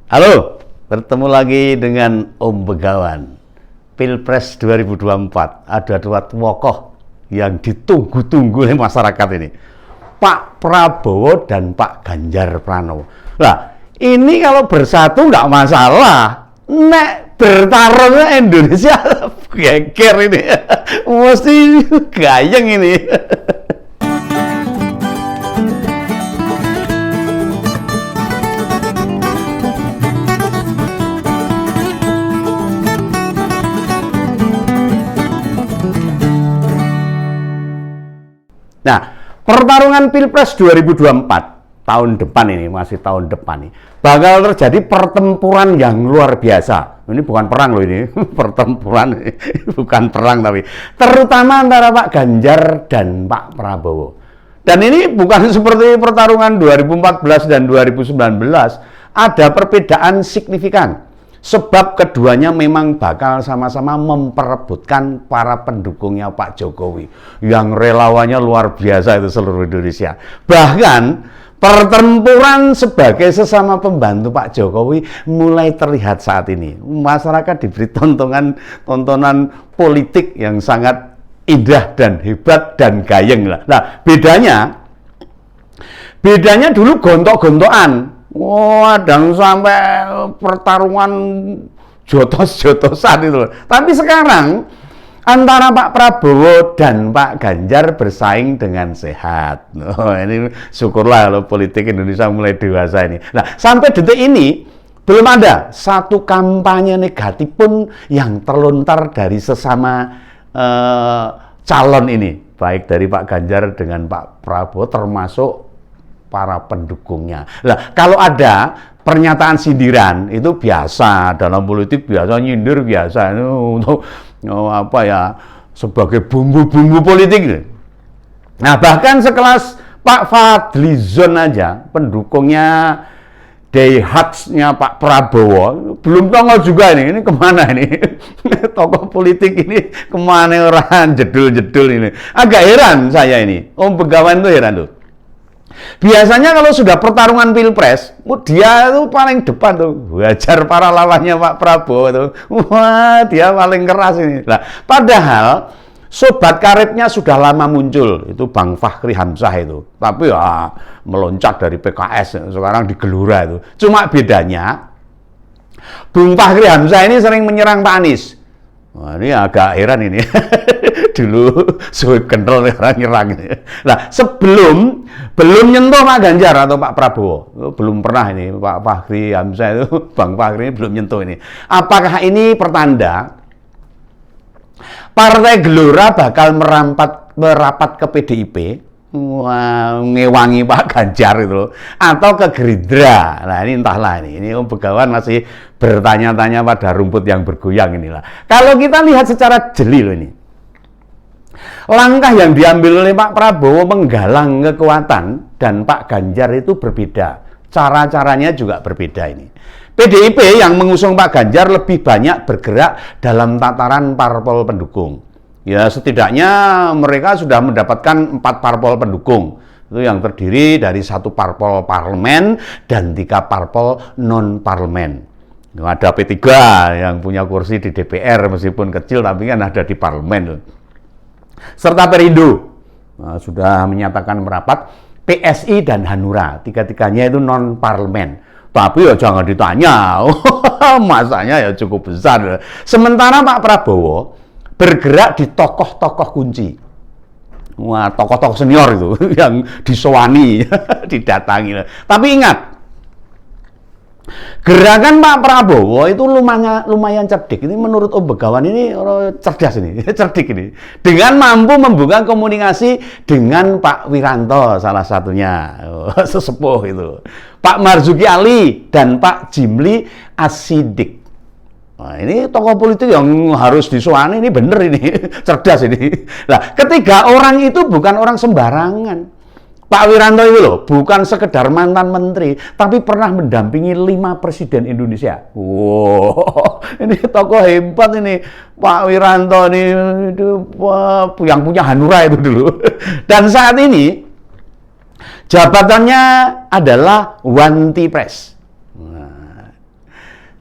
Halo, bertemu lagi dengan Om Begawan. Pilpres 2024, ada dua tokoh yang ditunggu-tunggu oleh masyarakat ini. Pak Prabowo dan Pak Ganjar Pranowo. Nah, ini kalau bersatu nggak masalah. Nek bertarung Indonesia geger ini. Mesti gayeng ini. Nah, pertarungan Pilpres 2024 tahun depan ini, masih tahun depan nih, bakal terjadi pertempuran yang luar biasa. Ini bukan perang loh ini, pertempuran, bukan perang tapi terutama antara Pak Ganjar dan Pak Prabowo. Dan ini bukan seperti pertarungan 2014 dan 2019, ada perbedaan signifikan. Sebab keduanya memang bakal sama-sama memperebutkan para pendukungnya Pak Jokowi. Yang relawannya luar biasa itu seluruh Indonesia. Bahkan pertempuran sebagai sesama pembantu Pak Jokowi mulai terlihat saat ini. Masyarakat diberi tontonan politik yang sangat indah dan hebat dan gayeng lah. Nah, bedanya dulu gontok-gontokan. Kadang sampai pertarungan jotos-jotosan itu. Tapi sekarang antara Pak Prabowo dan Pak Ganjar bersaing dengan sehat. Ini syukurlah kalau politik Indonesia mulai dewasa ini. Nah, sampai detik ini belum ada satu kampanye negatif pun yang terlontar dari sesama calon ini, baik dari Pak Ganjar dengan Pak Prabowo termasuk para pendukungnya. Nah, kalau ada pernyataan sindiran itu biasa dalam politik, biasa nyindir biasa itu untuk sebagai bumbu-bumbu politik. Nah, bahkan sekelas Pak Fadlizon aja pendukungnya diehardsnya Pak Prabowo belum tahu juga ini kemana ini tokoh politik ini kemana orang jedul-jedul ini. Agak heran saya ini, Om Begawan tuh heran tuh. Biasanya kalau sudah pertarungan Pilpres, dia itu paling depan tuh, wajar para lawannya Pak Prabowo itu. Wah, dia paling keras ini. Nah, padahal sobat karibnya sudah lama muncul, itu Bang Fachri Hamzah itu. Tapi ya meloncat dari PKS, sekarang di Gelora itu. Cuma bedanya, Bung Fachri Hamzah ini sering menyerang Pak Anies. Wah, ini agak heran ini. Dulu sulit kental nyerang ini. Nah, belum nyentuh Pak Ganjar atau Pak Prabowo, belum pernah ini Pak Fachri Hamzah itu, Bang Fachri belum nyentuh ini. Apakah ini pertanda Partai Gelora bakal merapat ke PDIP, ngewangi Pak Ganjar itu, atau ke Gerindra? Nah, ini entahlah ini Om Begawan masih bertanya-tanya pada rumput yang bergoyang inilah. Kalau kita lihat secara jeli loh ini, langkah yang diambil oleh Pak Prabowo menggalang kekuatan dan Pak Ganjar itu berbeda. Cara-caranya juga berbeda ini. PDIP yang mengusung Pak Ganjar lebih banyak bergerak dalam tataran parpol pendukung. Ya, setidaknya mereka sudah mendapatkan 4 parpol pendukung. Itu yang terdiri dari 1 parpol parlemen dan 3 parpol non-parlemen. Ada P3 yang punya kursi di DPR meskipun kecil tapi kan ada di parlemen. Serta Perindo sudah menyatakan merapat, PSI dan Hanura, tiga-tiganya itu non-parlemen. Tapi ya jangan ditanya, masanya ya cukup besar. Sementara Pak Prabowo bergerak di tokoh-tokoh kunci. Wah, tokoh-tokoh senior itu yang disowani, didatangi. Tapi ingat, gerakan Pak Prabowo itu lumayan cerdik. Ini menurut Om Begawan ini cerdas ini, cerdik ini. Dengan mampu membuka komunikasi dengan Pak Wiranto salah satunya, sesepuh itu. Pak Marzuki Ali dan Pak Jimli Asidik. Nah, ini tokoh politik yang harus disuani, ini bener ini, cerdas ini. Nah, ketiga orang itu bukan orang sembarangan. Pak Wiranto itu loh, bukan sekedar mantan menteri, tapi pernah mendampingi 5 presiden Indonesia. Wow, ini tokoh hebat ini. Pak Wiranto ini itu, yang punya Hanura itu dulu. Dan saat ini jabatannya adalah Wanti Pres. Nah,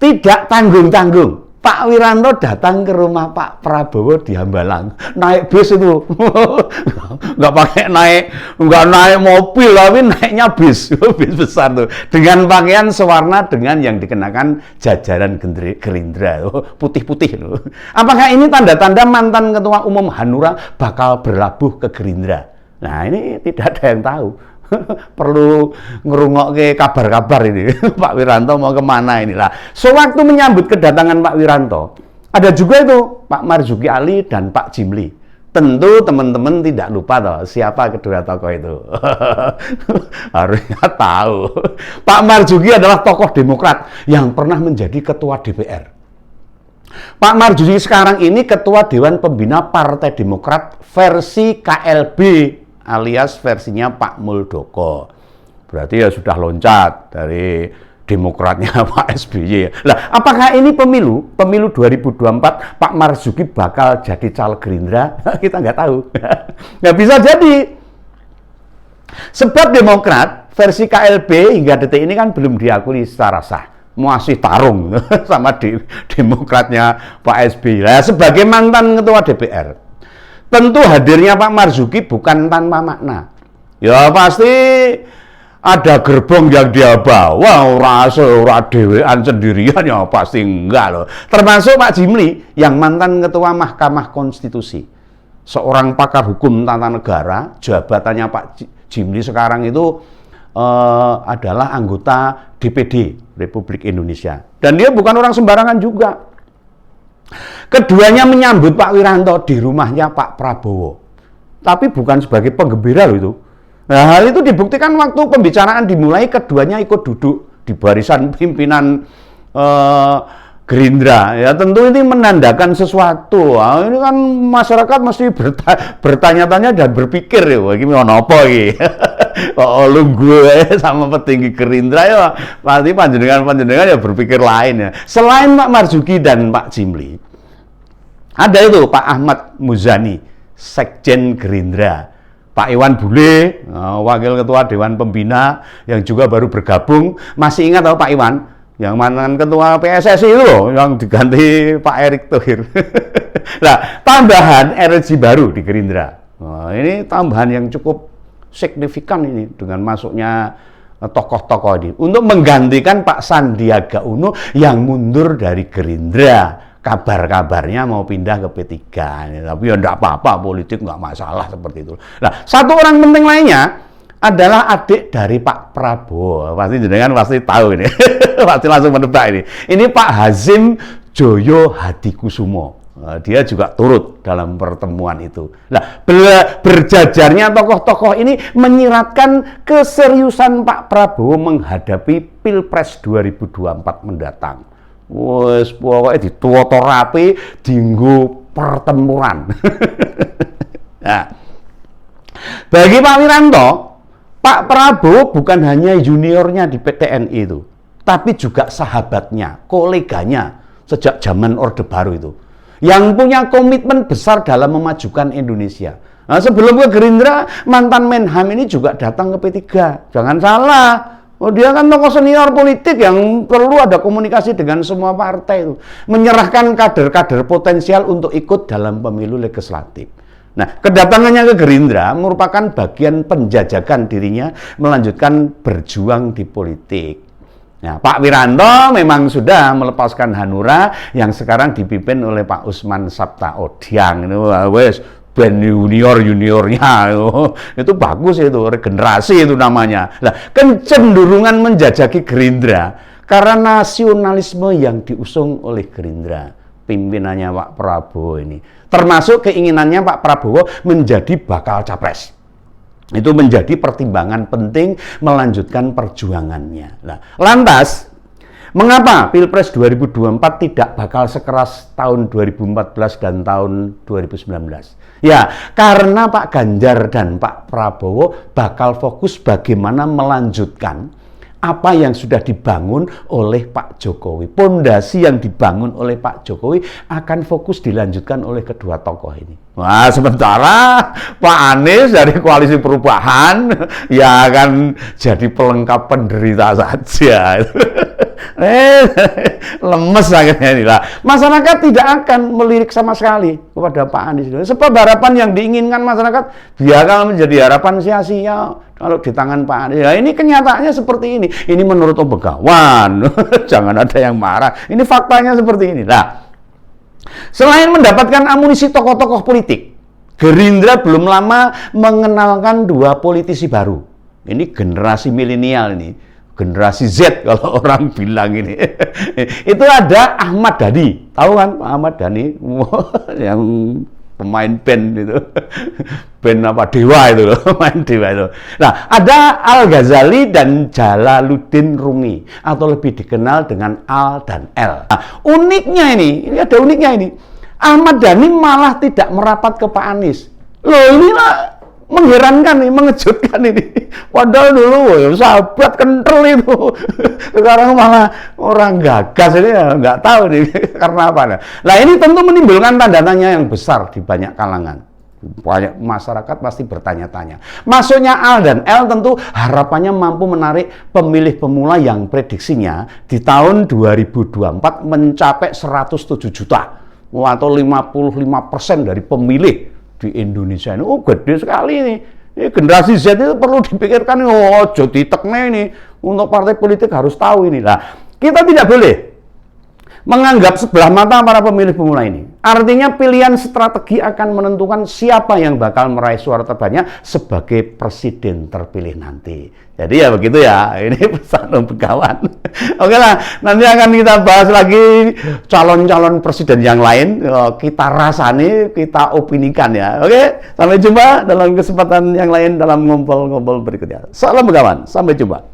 Tidak tanggung-tanggung. Pak Wiranto datang ke rumah Pak Prabowo di Hambalang, naik bis itu, nggak pakai nggak naik mobil, tapi naiknya bis, bis besar tuh, dengan pakaian sewarna dengan yang dikenakan jajaran Gerindra, putih-putih loh. Apakah ini tanda-tanda mantan Ketua Umum Hanura bakal berlabuh ke Gerindra? Nah, ini tidak ada yang tahu. Perlu ngerungokke kabar-kabar ini. Pak Wiranto mau kemana inilah. Sewaktu menyambut kedatangan Pak Wiranto, ada juga itu Pak Marzuki Ali dan Pak Jimli. Tentu teman-teman tidak lupa toh siapa kedua tokoh itu. Harusnya tahu. Pak Marzuki adalah tokoh Demokrat yang pernah menjadi ketua DPR. Pak Marzuki sekarang ini ketua Dewan Pembina Partai Demokrat versi KLB, alias versinya Pak Muldoko. Berarti ya sudah loncat dari Demokratnya Pak SBY. Nah, apakah ini pemilu 2024 Pak Marzuki bakal jadi caleg Gerindra? Kita nggak tahu. Nggak bisa jadi. Sebab Demokrat versi KLB hingga detik ini kan belum diakui secara sah. Masih tarung sama Demokratnya Pak SBY. Nah, sebagai mantan ketua DPR, tentu hadirnya Pak Marzuki bukan tanpa makna. Ya pasti ada gerbong yang dia bawa, ora dewean sendirian, ya pasti enggak loh. Termasuk Pak Jimli yang mantan ketua Mahkamah Konstitusi. Seorang pakar hukum tata negara, jabatannya Pak Jimli sekarang itu adalah anggota DPD Republik Indonesia. Dan dia bukan orang sembarangan juga. Keduanya menyambut Pak Wiranto di rumahnya Pak Prabowo. Tapi bukan sebagai penggembira loh itu. Nah, hal itu dibuktikan waktu pembicaraan dimulai, keduanya ikut duduk di barisan pimpinan Gerindra. Ya tentu ini menandakan sesuatu. Nah, ini kan masyarakat mesti bertanya-tanya dan berpikir ya, gimana apa iki. Oh, lu gue sama petinggi Gerindra ya pasti panjenengan ya berpikir lain ya. Selain Pak Marzuki dan Pak Jimli, ada itu Pak Ahmad Muzani, Sekjen Gerindra, Pak Iwan Bule, Wakil Ketua Dewan Pembina yang juga baru bergabung. Masih ingat Pak Iwan? Yang mantan Ketua PSSI itu loh, yang diganti Pak Erick Thohir. Nah, tambahan energi baru di Gerindra. Nah, ini tambahan yang cukup signifikan ini dengan masuknya tokoh-tokoh ini untuk menggantikan Pak Sandiaga Uno yang mundur dari Gerindra. Kabar-kabarnya mau pindah ke P3, tapi ya enggak apa-apa, politik enggak masalah seperti itu. Nah, satu orang penting lainnya adalah adik dari Pak Prabowo. Pasti jenengan pasti tahu ini. Pasti langsung menebak ini. Ini Pak Hazim Joyo Hadikusumo. Dia juga turut dalam pertemuan itu. Nah, berjajarnya tokoh-tokoh ini menyiratkan keseriusan Pak Prabowo menghadapi Pilpres 2024 mendatang. Wes pokoknya dituwoto rapi dienggo pertempuran. Nah, bagi Pak Wiranto, Pak Prabowo bukan hanya juniornya di PTNI itu, tapi juga sahabatnya, koleganya sejak zaman Orde Baru itu, yang punya komitmen besar dalam memajukan Indonesia. Nah, sebelum ke Gerindra, mantan Menham ini juga datang ke P3. Jangan salah. Oh, dia kan tokoh senior politik yang perlu ada komunikasi dengan semua partai itu. Menyerahkan kader-kader potensial untuk ikut dalam pemilu legislatif. Nah, kedatangannya ke Gerindra merupakan bagian penjajakan dirinya melanjutkan berjuang di politik. Nah, Pak Wiranto memang sudah melepaskan Hanura yang sekarang dipimpin oleh Pak Usman Sabtaodang. Ini wes band juniornya itu bagus, itu regenerasi itu namanya. Nah, kecenderungan menjajaki Gerindra karena nasionalisme yang diusung oleh Gerindra, pimpinannya Pak Prabowo ini, termasuk keinginannya Pak Prabowo menjadi bakal capres. Itu menjadi pertimbangan penting melanjutkan perjuangannya. Nah, lantas mengapa Pilpres 2024 tidak bakal sekeras tahun 2014 dan tahun 2019? Ya, karena Pak Ganjar dan Pak Prabowo bakal fokus bagaimana melanjutkan apa yang sudah dibangun oleh Pak Jokowi. Pondasi yang dibangun oleh Pak Jokowi akan fokus dilanjutkan oleh kedua tokoh ini. Nah, sementara Pak Anies dari Koalisi Perubahan ya akan jadi pelengkap penderita saja. lemes akhirnya inilah. Masyarakat tidak akan melirik sama sekali kepada Pak Anies. Sebab harapan yang diinginkan masyarakat biarlah menjadi harapan sia-sia kalau di tangan Pak Anies. Ya, ini kenyataannya seperti ini. Ini menurut Om Begawan. Jangan ada yang marah. Ini faktanya seperti ini. Nah, selain mendapatkan amunisi tokoh-tokoh politik, Gerindra belum lama mengenalkan dua politisi baru. Ini generasi milenial ini, generasi Z kalau orang bilang ini. Itu ada Ahmad Dhani. Tahu kan Ahmad Dhani? Yang pemain band itu. Band apa? Dewa itu loh, main Dewa itu. Nah, ada Al Ghazali dan Jalaluddin Rumi atau lebih dikenal dengan Al dan L. Nah, uniknya ini ada uniknya ini. Ahmad Dhani malah tidak merapat ke Pak Anies. Loh, inilah mengherankan nih, mengejutkan ini. Padahal dulu sahabat kental itu. Sekarang malah orang gagas ini ya, nggak tahu nih karena apa. Nah, ini tentu menimbulkan tanda tanya yang besar di banyak kalangan. Banyak masyarakat pasti bertanya-tanya. Masuknya Al dan L tentu harapannya mampu menarik pemilih pemula yang prediksinya di tahun 2024 mencapai 107 juta. Atau 55% dari pemilih di Indonesia ini. Oh, gede sekali ini. Ini generasi Z itu perlu dipikirkan. Oh, jadi tekne ini. Untuk partai politik harus tahu ini. Nah, kita tidak boleh menganggap sebelah mata para pemilih pemula ini. Artinya pilihan strategi akan menentukan siapa yang bakal meraih suara terbanyak sebagai presiden terpilih nanti. Jadi ya begitu ya, ini pesan Om Begawan. Oke lah, nanti akan kita bahas lagi calon-calon presiden yang lain. Kita rasani, kita opinikan ya. Oke, sampai jumpa dalam kesempatan yang lain dalam ngobrol-ngobrol berikutnya. Salam Begawan, sampai jumpa.